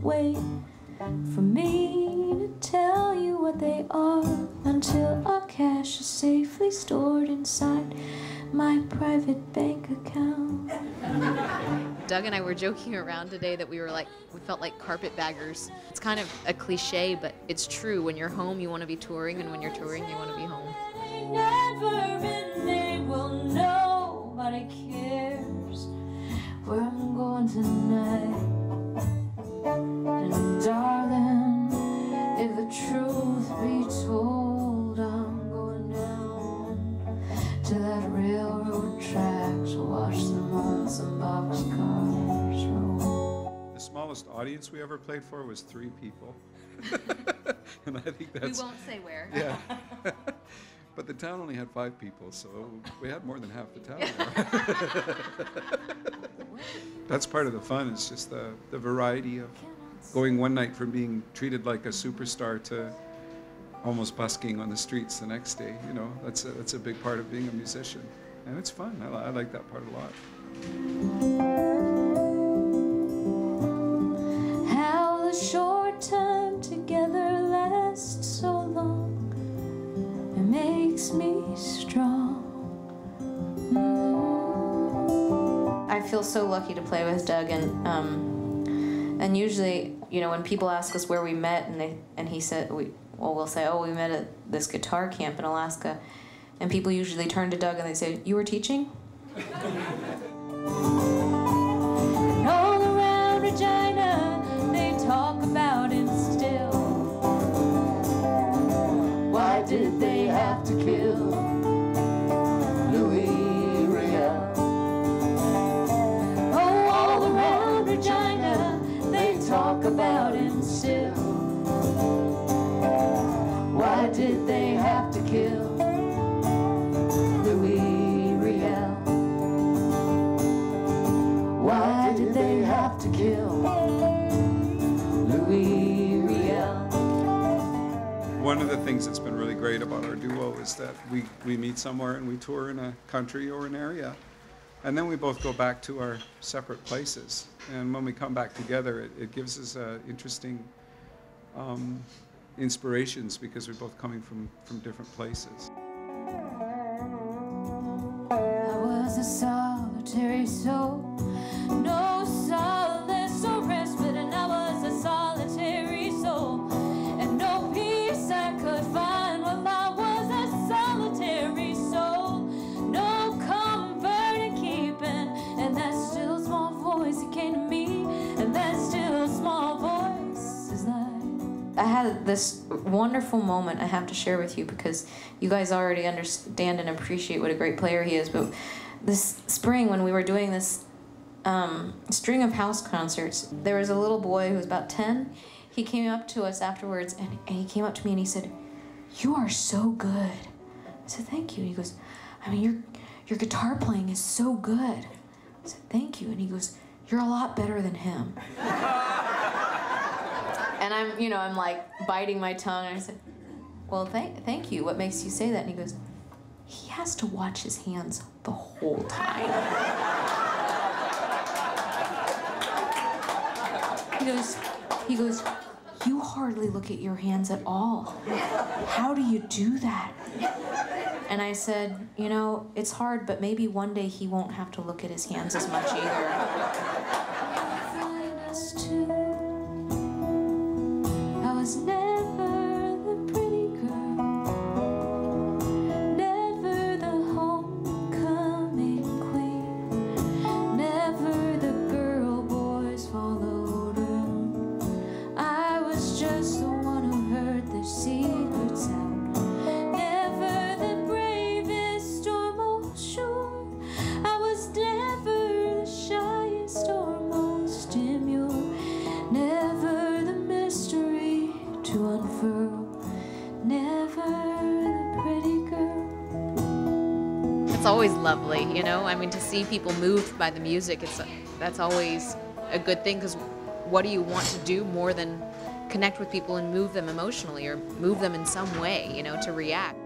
wait for me to tell you what they are until our cash is safely stored inside my private bank account. Doug and I were joking around today that we felt like carpetbaggers. It's kind of a cliche, but it's true. When you're home, you want to be touring, and when you're touring, you want to be home. Never been able, nobody cares where I'm going tonight. And darling, if the truth be told, I'm going down to that railroad tracks, watch the months and boxcars roll. The smallest audience we ever played for was 3 people. And I think that's... We won't say where. Yeah. But the town only had 5 people, so we had more than half the town. That's part of the fun. It's just the variety of going one night from being treated like a superstar to almost busking on the streets the next day. You know, that's a big part of being a musician, and it's fun. I like that part a lot. How the short time together lasts so long, it makes me strong. I feel so lucky to play with Doug, and usually, you know, when people ask us where we met, and he said we'll say, oh, we met at this guitar camp in Alaska, and people usually turn to Doug and they say, you were teaching? And all around Regina, they talk about him still. Why did they have to kill Louis Riel? Oh, all around Regina, they talk about him still. Why did they have to kill Louis Riel? Why did they have to kill Louis Riel? One of the things that's been really great about our duo is that we meet somewhere and we tour in a country or an area, and then we both go back to our separate places. And when we come back together, it gives us interesting inspirations, because we're both coming from different places. I was a solitary soul, no solace or respite, and I was a solitary soul, and no peace I could find while I was a solitary soul, no comfort in keeping, and that still small voice that came to me, and that still small voice is like... I had this wonderful moment I have to share with you, because you guys already understand and appreciate what a great player he is, but this spring when we were doing this string of house concerts, there was a little boy who was about 10. He came up to us afterwards, and he came up to me and he said, "You are so good." I said, "Thank you." And he goes, "I mean, your guitar playing is so good." I said, "Thank you." And he goes, "You're a lot better than him." And I'm like biting my tongue, and I said, "Well, thank you. What makes you say that?" And he goes, "He has to watch his hands the whole time." He goes, "You hardly look at your hands at all. How do you do that?" And I said, "It's hard, but maybe one day he won't have to look at his hands as much either." I was never the pretty girl, never the homecoming queen, never the girl boys followed around. I was just the one who heard their secrets out, never the bravest or most sure. I was never the shyest or most demure, never the mystery to unfurl, never the pretty girl. It's always lovely, I mean, to see people moved by the music, that's always a good thing, because what do you want to do more than connect with people and move them emotionally or move them in some way, to react?